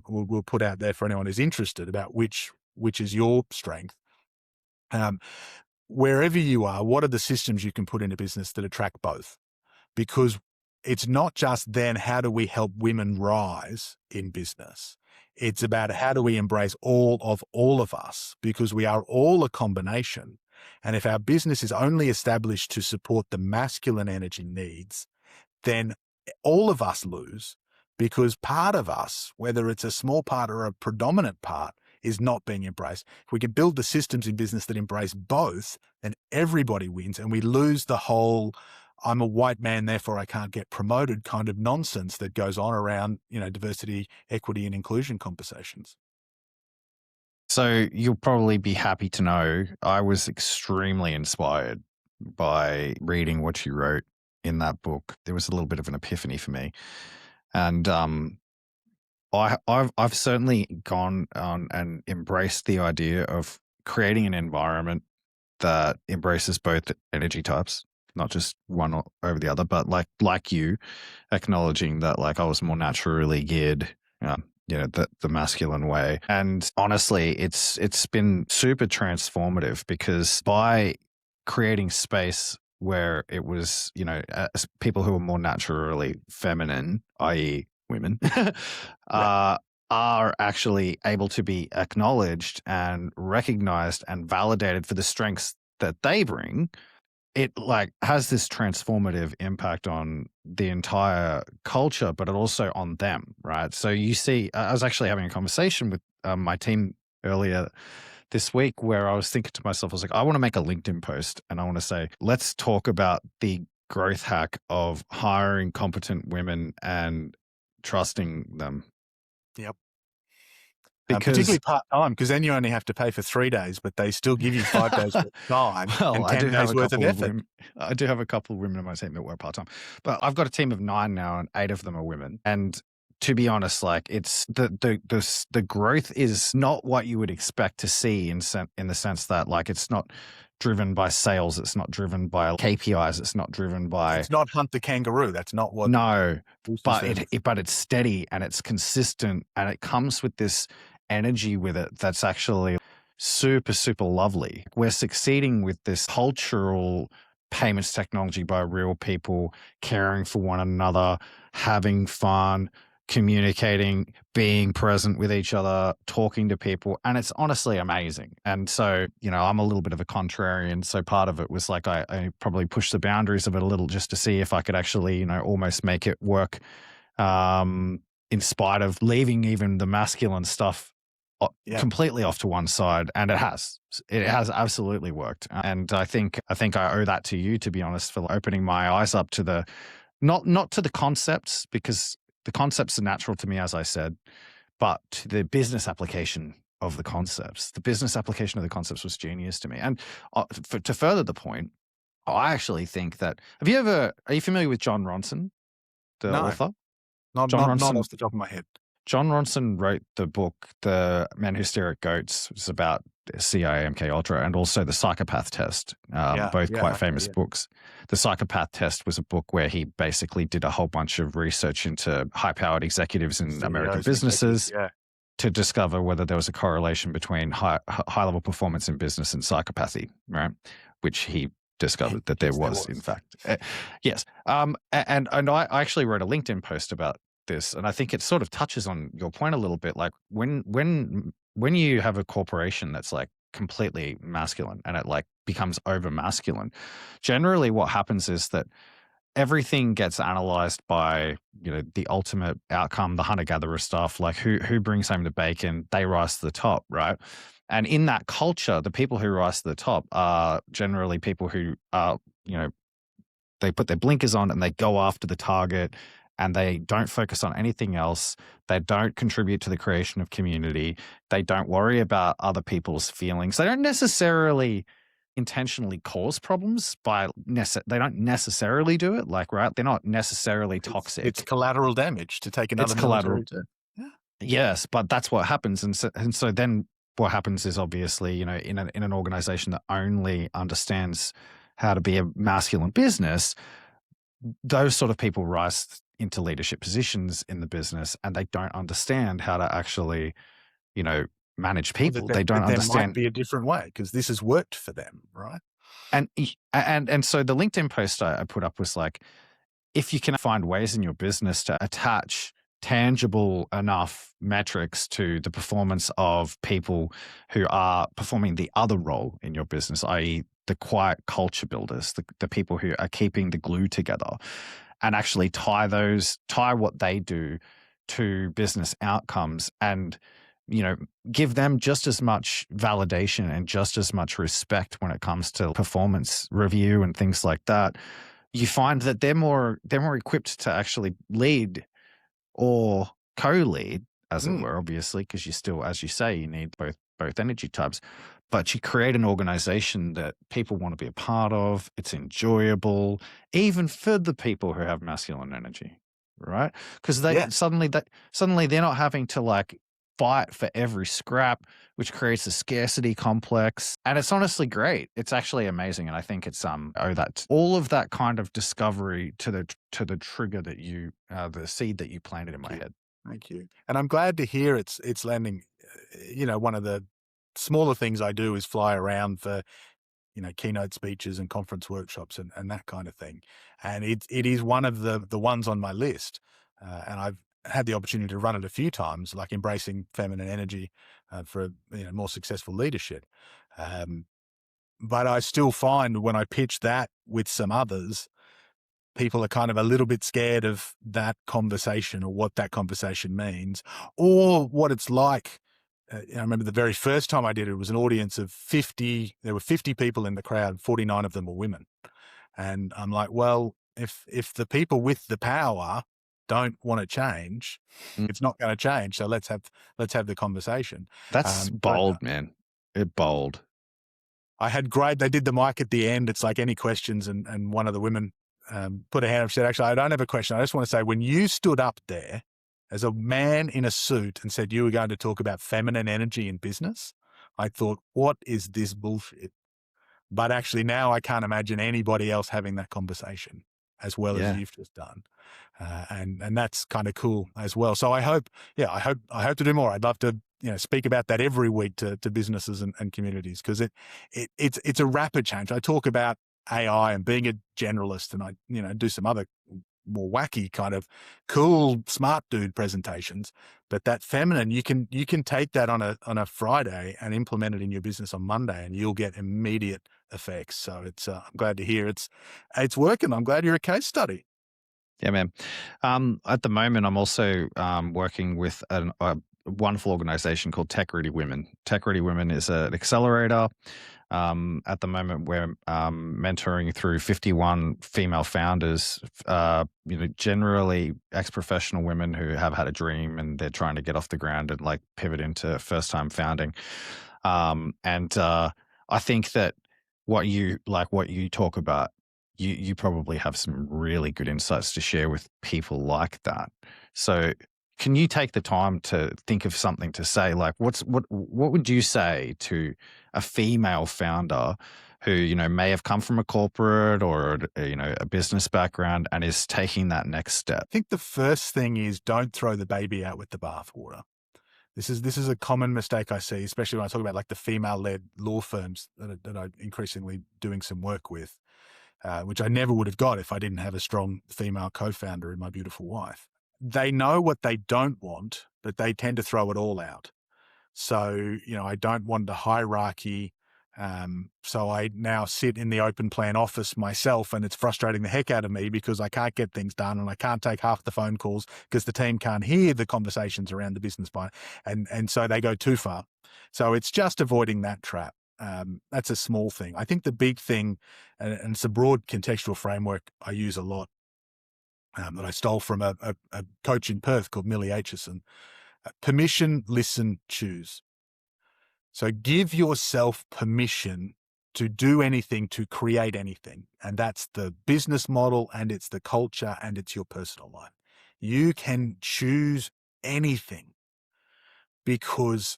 we'll put out there for anyone who's interested about which is your strength. Wherever you are, what are the systems you can put into business that attract both? Because it's not just then how do we help women rise in business? It's about how do we embrace all of us, because we are all a combination. And if our business is only established to support the masculine energy needs, then all of us lose, because part of us, whether it's a small part or a predominant part, is not being embraced. If we can build the systems in business that embrace both, then everybody wins, and we lose the whole I'm a white man, therefore I can't get promoted kind of nonsense that goes on around, diversity, equity, and inclusion conversations. So you'll probably be happy to know I was extremely inspired by reading what you wrote in that book. There was a little bit of an epiphany for me. And I've certainly gone on and embraced the idea of creating an environment that embraces both energy types, not just one over the other, but like you, acknowledging that I was more naturally geared, the masculine way. And honestly, it's been super transformative, because by creating space where it was, as people who are more naturally feminine, i.e. women, are actually able to be acknowledged and recognized and validated for the strengths that they bring, it has this transformative impact on the entire culture, but it also on them, right? So you see, I was actually having a conversation with my team earlier this week where I was thinking to myself, I was like, I want to make a LinkedIn post and I want to say, let's talk about the growth hack of hiring competent women and trusting them. Yep. Because particularly part-time, because then you only have to pay for 3 days, but they still give you 5 days worth of time and 10 days worth of effort. I do have a couple of women in my team that work part-time, but I've got a team of 9 now and 8 of them are women. And to be honest, it's the growth is not what you would expect to see in the sense that it's not driven by sales, it's not driven by KPIs, it's not driven by. It's not hunt the kangaroo. That's not what. No, but it's steady and it's consistent and it comes with this energy with it that's actually super, super lovely. We're succeeding with this cultural payments technology by real people caring for one another, having fun, communicating, being present with each other, talking to people. And it's honestly amazing. And so, I'm a little bit of a contrarian. So part of it was I probably pushed the boundaries of it a little just to see if I could actually, almost make it work in spite of leaving even the masculine stuff completely off to one side. And it has absolutely worked. And I think I owe that to you, to be honest, for opening my eyes up to the, not to the concepts, because the concepts are natural to me, as I said, but to the business application of the concepts. The business application of the concepts was genius to me. And to further the point, I actually think that, are you familiar with John Ronson, the author? Not off the top of my head. John Ronson wrote the book, The Men Who Stare at Goats. It's about CIMK Ultra, and also The Psychopath Test, both quite famous books. The Psychopath Test was a book where he basically did a whole bunch of research into high-powered executives in American businesses to discover whether there was a correlation between high-level performance in business and psychopathy, right? Which he discovered that there was, in fact. Yes. And I actually wrote a LinkedIn post about this, and I think it sort of touches on your point a little bit. When you have a corporation that's completely masculine and it becomes over masculine, generally what happens is that everything gets analyzed by the ultimate outcome, the hunter-gatherer stuff, who brings home the bacon, they rise to the top, right? And in that culture, the people who rise to the top are generally people who are, they put their blinkers on and they go after the target, and they don't focus on anything else. They don't contribute to the creation of community. They don't worry about other people's feelings. They don't necessarily intentionally cause problems they don't necessarily do it, right? They're not necessarily toxic. It's collateral damage, to take another collateral. Yeah. Yes, but that's what happens. And so then what happens is, obviously, in an organization that only understands how to be a masculine business, those sort of people rise into leadership positions in the business, and they don't understand how to actually, manage people. They don't understand. There might be a different way, because this has worked for them, right? And so the LinkedIn post I put up was if you can find ways in your business to attach tangible enough metrics to the performance of people who are performing the other role in your business, i.e., the quiet culture builders, the people who are keeping the glue together, and actually tie what they do to business outcomes, and give them just as much validation and just as much respect when it comes to performance review and things like that. You find that they're more equipped to actually lead or co-lead, as it Mm, were, obviously, because you still, as you say, you need both energy types. But you create an organization that people want to be a part of. It's enjoyable, even for the people who have masculine energy, right? Because they yeah. suddenly they're not having to like fight for every scrap, which creates a scarcity complex. And it's honestly great. It's actually amazing. And I think it's owe that all of that kind of discovery to the trigger that you the seed that you planted in Thank my you. head. Thank you. And I'm glad to hear it's landing. One of the smaller things I do is fly around for, keynote speeches and conference workshops and that kind of thing. And it is one of the ones on my list. And I've had the opportunity to run it a few times, like embracing feminine energy for more successful leadership. Um, but I still find when I pitch that with some others, people are kind of a little bit scared of that conversation or what that conversation means or what it's like. I remember the very first time I did it, it was an audience of 50. There were 50 people in the crowd, 49 of them were women. And I'm like, well, if the people with the power don't want to change, Mm. it's not going to change. So let's have the conversation. That's But bold, man. It bold. I had great. They did the mic at the end. It's like any questions, and one of the women put a hand up and said, "Actually, I don't have a question. I just want to say, when you stood up there as a man in a suit and said you were going to talk about feminine energy in business, I thought, what is this bullshit?" But actually, now I can't imagine anybody else having that conversation as well as Yeah. you've just done, and that's kind of cool as well. So I hope to do more. I'd love to speak about that every week to businesses and communities, because it's a rapid change. I talk about AI and being a generalist, and I do some other more wacky kind of cool smart dude presentations, but that feminine, you can take that on a Friday and implement it in your business on Monday, and you'll get immediate effects. So I'm glad to hear it's working. I'm glad you're a case study. Yeah, man. At the moment, I'm also working with a wonderful organization called Tech Ready Women. Tech Ready Women is an accelerator. At the moment, we're mentoring through 51 female founders, generally ex-professional women who have had a dream and they're trying to get off the ground and like pivot into first-time founding. And I think that what you talk about, you probably have some really good insights to share with people like that. So can you take the time to think of something to say? Like what would you say to a female founder who, may have come from a corporate or, a business background and is taking that next step? I think the first thing is, don't throw the baby out with the bathwater. This is a common mistake I see, especially when I talk about like the female-led law firms that I'm increasingly doing some work with, which I never would have got if I didn't have a strong female co-founder in my beautiful wife. They know what they don't want, but they tend to throw it all out. So, I don't want a hierarchy. So I now sit in the open plan office myself, and it's frustrating the heck out of me because I can't get things done and I can't take half the phone calls because the team can't hear the conversations around the business plan. And so they go too far. So it's just avoiding that trap. That's a small thing. I think the big thing, and it's a broad contextual framework I use a lot, that I stole from a coach in Perth called Millie Aitchison. Permission, listen, choose. So give yourself permission to do anything, to create anything. And that's the business model, and it's the culture, and it's your personal life. You can choose anything, because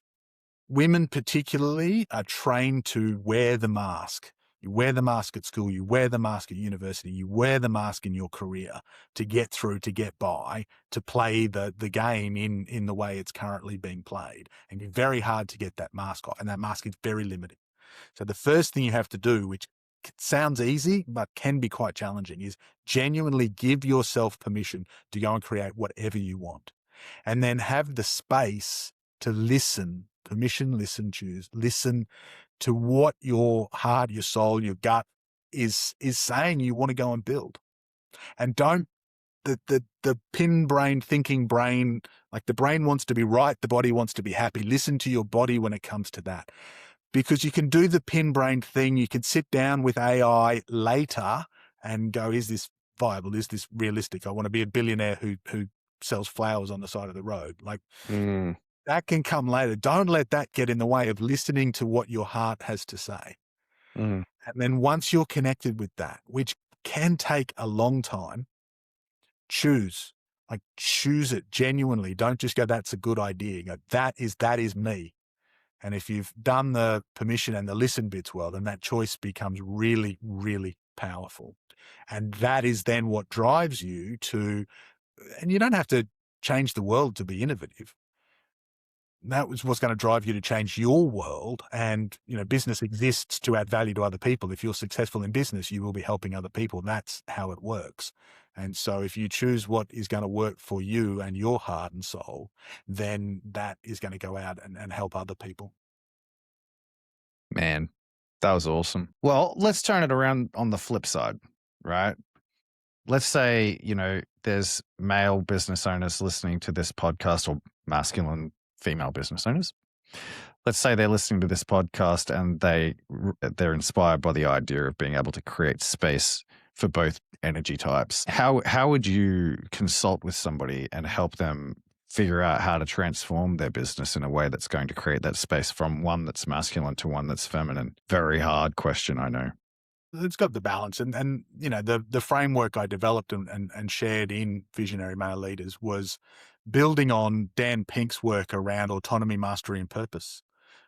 women particularly are trained to wear the mask. You wear the mask at school, you wear the mask at university, you wear the mask in your career to get through, to get by, to play the game in the way it's currently being played. And it's very hard to get that mask off, and that mask is very limiting. So the first thing you have to do, which sounds easy, but can be quite challenging, is genuinely give yourself permission to go and create whatever you want. And then have the space to listen, permission, listen, choose, listen to what your heart, your soul, your gut is saying you want to go and build. And don't the pin brain, thinking brain, like the brain wants to be right, the body wants to be happy. Listen to your body when it comes to that. Because you can do the pin brain thing. You can sit down with AI later and go, is this viable? Is this realistic? I want to be a billionaire who sells flowers on the side of the road. Like that can come later. Don't let that get in the way of listening to what your heart has to say. And then once you're connected with that, which can take a long time, choose it genuinely. Don't just go, that's a good idea. Go, that is me. And if you've done the permission and the listen bits well, then that choice becomes really, really powerful. And that is then what drives you to, and you don't have to change the world to be innovative. That was what's going to drive you to change your world. And, business exists to add value to other people. If you're successful in business, you will be helping other people. That's how it works. And so if you choose what is going to work for you and your heart and soul, then that is going to go out and help other people. Man, that was awesome. Well, let's turn it around on the flip side, right? Let's say, there's male business owners listening to this podcast, or masculine, female business owners. Let's say they're listening to this podcast and they're inspired by the idea of being able to create space for both energy types. How would you consult with somebody and help them figure out how to transform their business in a way that's going to create that space from one that's masculine to one that's feminine? Very hard question, I know. It's got the balance. And the framework I developed and shared in Visionary Male Leaders was building on Dan Pink's work around autonomy, mastery, and purpose,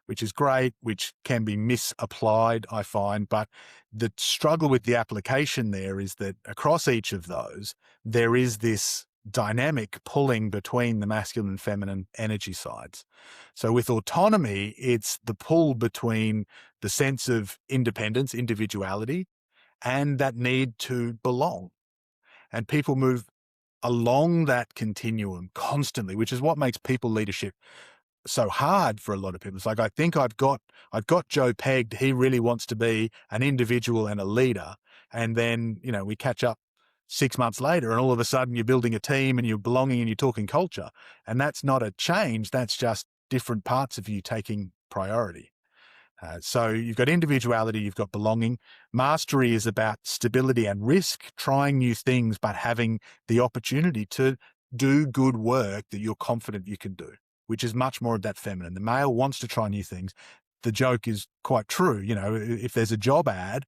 which is great, which can be misapplied, I find. But the struggle with the application there is that across each of those, there is this dynamic pulling between the masculine and feminine energy sides. So with autonomy, it's the pull between the sense of independence, individuality, and that need to belong. And people move along that continuum constantly, which is what makes people leadership so hard for a lot of people. It's like, I think I've got Joe pegged. He really wants to be an individual and a leader. And then, we catch up 6 months later and all of a sudden you're building a team and you're belonging and you're talking culture. And that's not a change. That's just different parts of you taking priority. So you've got individuality, you've got belonging. Mastery is about stability and risk, trying new things, but having the opportunity to do good work that you're confident you can do, which is much more of that feminine. The male wants to try new things. The joke is quite true. If there's a job ad,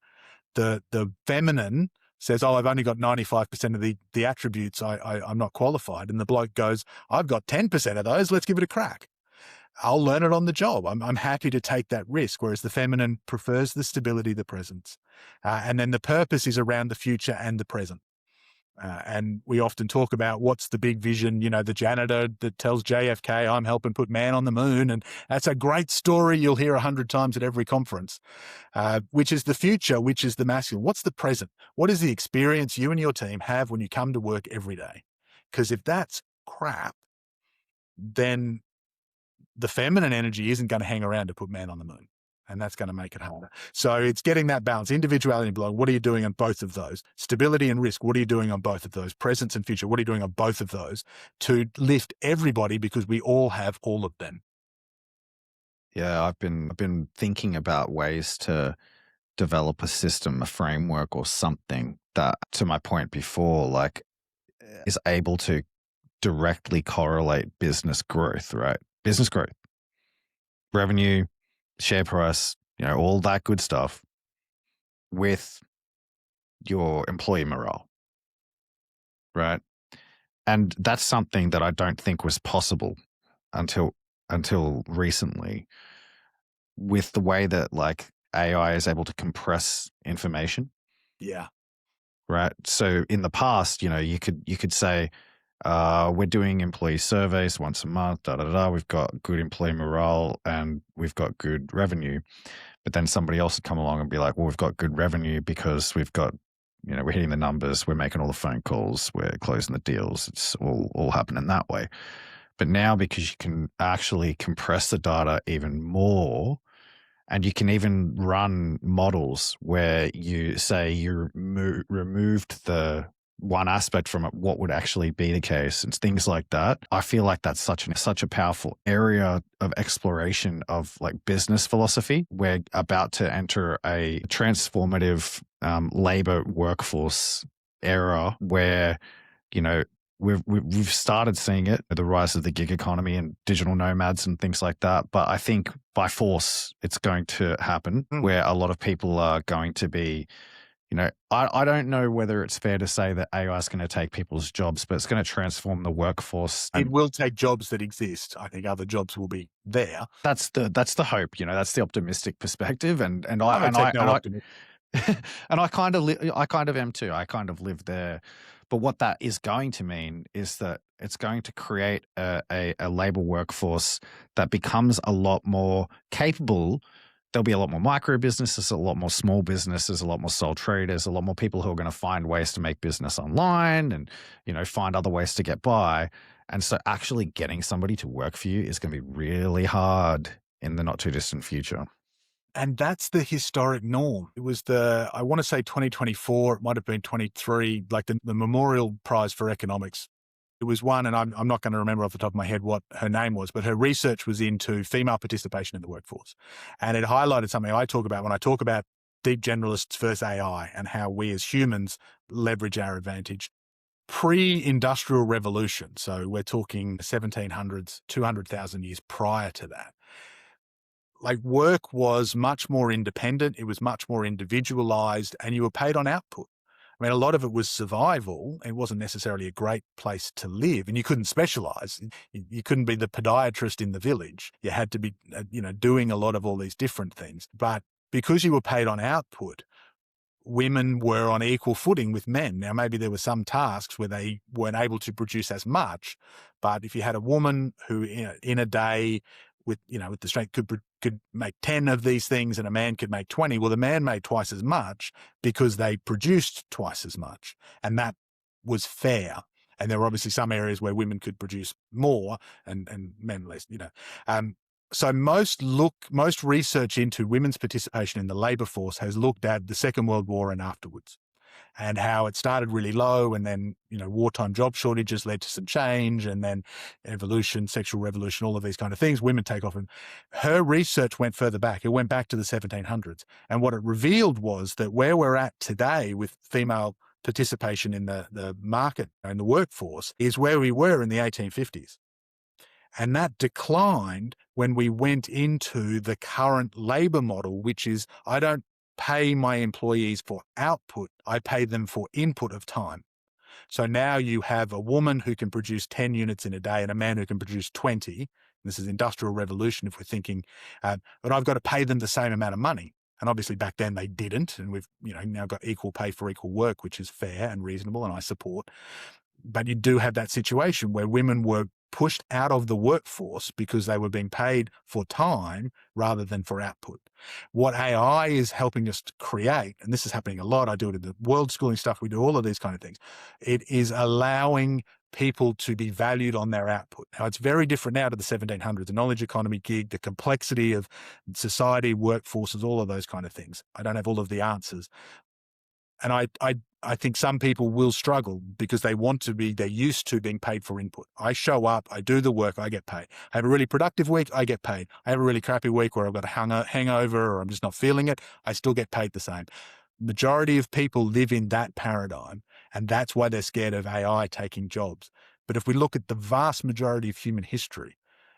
the feminine says, oh, I've only got 95% of the attributes. I'm not qualified. And the bloke goes, I've got 10% of those. Let's give it a crack. I'll learn it on the job. I'm happy to take that risk. Whereas the feminine prefers the stability, the presence. And then the purpose is around the future and the present. And we often talk about what's the big vision, the janitor that tells JFK, I'm helping put man on the moon. And that's a great story you'll hear 100 times at every conference, which is the future, which is the masculine. What's the present? What is the experience you and your team have when you come to work every day? Because if that's crap, then the feminine energy isn't going to hang around to put man on the moon. And that's going to make it harder. So it's getting that balance. Individuality and belonging, what are you doing on both of those? Stability and risk, what are you doing on both of those? Presence and future, what are you doing on both of those to lift everybody, because we all have all of them? Yeah, I've been thinking about ways to develop a system, a framework or something that, to my point before, is able to directly correlate business growth, right? Business growth, revenue, share price, all that good stuff with your employee morale, right? And that's something that I don't think was possible until recently, with the way that AI is able to compress information. Yeah. Right. So in the past, you could say, we're doing employee surveys once a month, we've got good employee morale and we've got good revenue. But then somebody else would come along and be like, well, we've got good revenue because we've got, we're hitting the numbers, we're making all the phone calls, we're closing the deals. It's all happening that way. But now, because you can actually compress the data even more, and you can even run models where you say you removed the one aspect from it, what would actually be the case, and things like that. I feel like that's such a powerful area of exploration of like business philosophy. We're about to enter a transformative labor workforce era where, you know, we've started seeing it, the rise of the gig economy and digital nomads and things like that. But I think by force, it's going to happen where a lot of people are going to be, I don't know whether it's fair to say that AI is going to take people's jobs, but it's going to transform the workforce. It will take jobs that exist. I think other jobs will be there. That's the hope, that's the optimistic perspective. And I take no optimism. And I kind of am too. I kind of live there. But what that is going to mean is that it's going to create a labor workforce that becomes a lot more capable. There'll be a lot more micro businesses, a lot more small businesses, a lot more sole traders, a lot more people who are going to find ways to make business online and, find other ways to get by. And so actually getting somebody to work for you is going to be really hard in the not too distant future. And that's the historic norm. It was I want to say 2024, it might have been 23, like the Memorial Prize for Economics. It was one, and I'm not going to remember off the top of my head what her name was, but her research was into female participation in the workforce. And it highlighted something I talk about when I talk about deep generalists versus AI and how we as humans leverage our advantage. Pre-industrial revolution, so we're talking 1700s, 200,000 years prior to that, like work was much more independent. It was much more individualized, and you were paid on output. I mean, a lot of it was survival. It wasn't necessarily a great place to live, and you couldn't specialize. You couldn't be the podiatrist in the village. You had to be, doing a lot of all these different things. But because you were paid on output, women were on equal footing with men. Now, maybe there were some tasks where they weren't able to produce as much, but if you had a woman who in a day with the strength could make 10 of these things and a man could make 20, well, the man made twice as much because they produced twice as much. And that was fair. And there were obviously some areas where women could produce more and men less, So most research into women's participation in the labor force has looked at the Second World War and afterwards, and how it started really low, and then, wartime job shortages led to some change, and then evolution, sexual revolution, all of these kind of things, women take off. And her research went further back. It went back to the 1700s. And what it revealed was that where we're at today with female participation in the market and the workforce is where we were in the 1850s. And that declined when we went into the current labor model, which is I don't pay my employees for output, I pay them for input of time. So now you have a woman who can produce 10 units in a day and a man who can produce 20. This is industrial revolution if we're thinking, but I've got to pay them the same amount of money. And obviously back then they didn't. And we've now got equal pay for equal work, which is fair and reasonable, and I support. But you do have that situation where women were pushed out of the workforce because they were being paid for time rather than for output. What AI is helping us to create, and this is happening a lot, I do it in the world schooling stuff, we do all of these kind of things, it is allowing people to be valued on their output. Now, it's very different now to the 1700s, the knowledge economy gig, the complexity of society, workforces, all of those kind of things. I don't have all of the answers. And I think some people will struggle because they're used to being paid for input. I show up, I do the work, I get paid. I have a really productive week, I get paid. I have a really crappy week where I've got a hangover or I'm just not feeling it, I still get paid the same. Majority of people live in that paradigm, and that's why they're scared of AI taking jobs. But if we look at the vast majority of human history,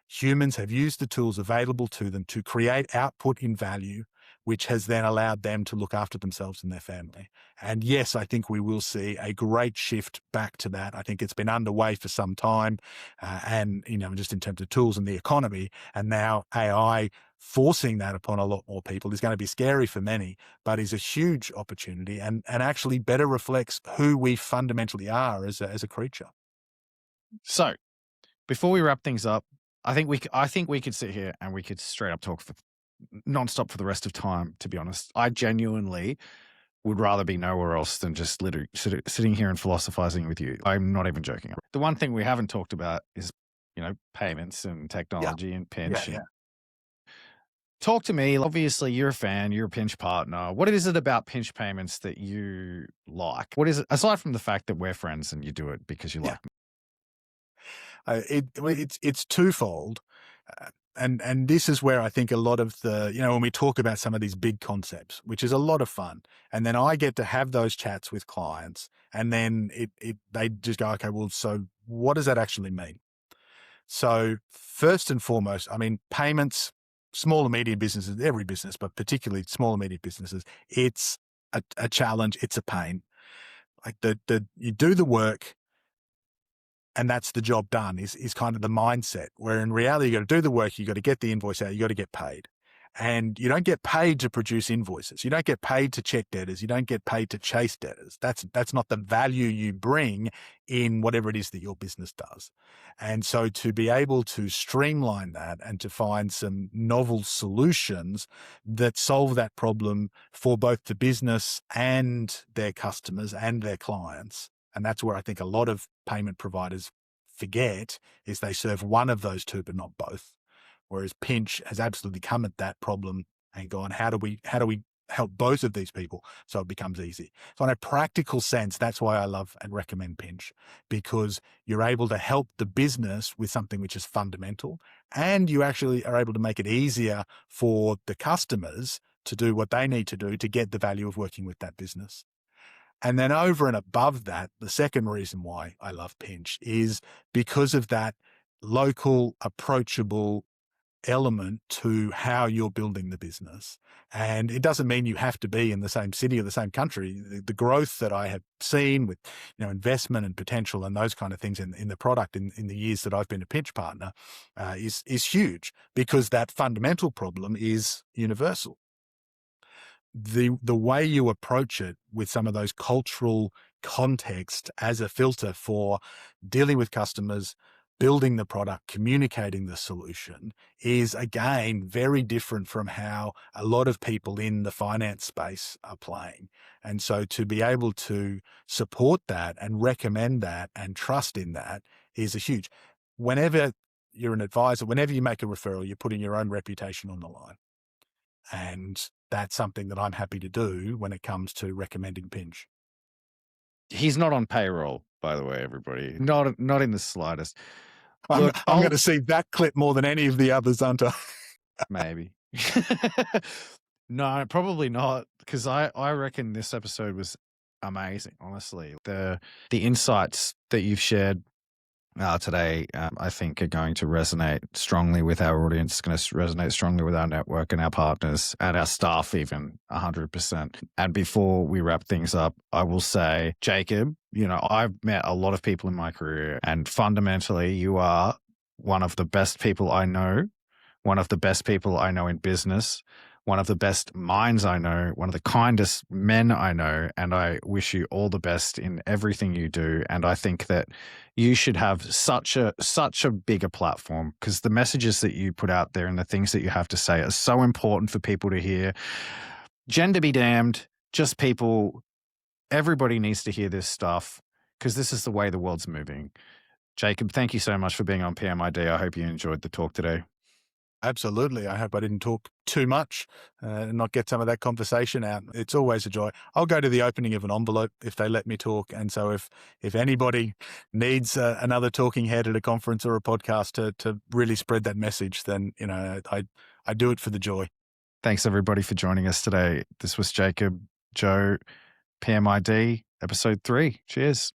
humans have used the tools available to them to create output in value, which has then allowed them to look after themselves and their family. And yes, I think we will see a great shift back to that. I think it's been underway for some time, and just in terms of tools and the economy, and now AI forcing that upon a lot more people is going to be scary for many, but is a huge opportunity and actually better reflects who we fundamentally are as a creature. So before we wrap things up, I think we could sit here and we could straight up talk for nonstop for the rest of time, to be honest. I genuinely would rather be nowhere else than just literally sitting here and philosophizing with you. I'm not even joking. The one thing we haven't talked about is, payments and Yeah. technology and Yeah. Pinch. Yeah. Talk to me. Obviously, you're a fan, you're a Pinch partner. What is it about Pinch payments that you like? What is it, aside from the fact that we're friends and you do it because you Yeah. like me? It's twofold. And this is where I think a lot of the, when we talk about some of these big concepts, which is a lot of fun, and then I get to have those chats with clients, and then they just go, okay, well, so what does that actually mean? So first and foremost, I mean, payments, small and medium businesses, every business, but particularly small and medium businesses, it's a challenge. It's a pain. Like you do the work, and that's the job done is kind of the mindset, where in reality, you got to do the work, you got to get the invoice out, you got to get paid. And you don't get paid to produce invoices. You don't get paid to check debtors. You don't get paid to chase debtors. That's not the value you bring in whatever it is that your business does. And so to be able to streamline that and to find some novel solutions that solve that problem for both the business and their customers and their clients. And that's where I think a lot of payment providers forget, is they serve one of those two, but not both. Whereas Pinch has absolutely come at that problem and gone, how do we help both of these people so it becomes easy? So in a practical sense, that's why I love and recommend Pinch, because you're able to help the business with something which is fundamental, and you actually are able to make it easier for the customers to do what they need to do to get the value of working with that business. And then over and above that, the second reason why I love Pinch is because of that local, approachable element to how you're building the business. And it doesn't mean you have to be in the same city or the same country. The growth that I have seen with, investment and potential and those kind of things in the product in the years that I've been a Pinch partner is huge, because that fundamental problem is universal. The way you approach it with some of those cultural context as a filter for dealing with customers, building the product, communicating the solution is, again, very different from how a lot of people in the finance space are playing. And so to be able to support that and recommend that and trust in that is a huge. Whenever you're an advisor, whenever you make a referral, you're putting your own reputation on the line. And that's something that I'm happy to do when it comes to recommending Pinch. He's not on payroll, by the way, everybody. Not in the slightest. I'm Look, going to see that clip more than any of the others, aren't I? maybe. No, probably not, because I reckon this episode was amazing, honestly. The insights that you've shared today, I think, are going to resonate strongly with our audience. It's going to resonate strongly with our network and our partners and our staff, even 100%. And before we wrap things up, I will say, Jacob, I've met a lot of people in my career, and fundamentally, you are one of the best people I know, one of the best people I know in business, one of the best minds I know, one of the kindest men I know, and I wish you all the best in everything you do. And I think that you should have such a bigger platform, because the messages that you put out there and the things that you have to say are so important for people to hear. Gender be damned, just people, everybody needs to hear this stuff, because this is the way the world's moving. Jacob, thank you so much for being on PMID. I hope you enjoyed the talk today. Absolutely. I hope I didn't talk too much and not get some of that conversation out. It's always a joy. I'll go to the opening of an envelope if they let me talk. And so if anybody needs another talking head at a conference or a podcast to really spread that message, then, I do it for the joy. Thanks, everybody, for joining us today. This was Jacob, Joe, PMID, episode 3. Cheers.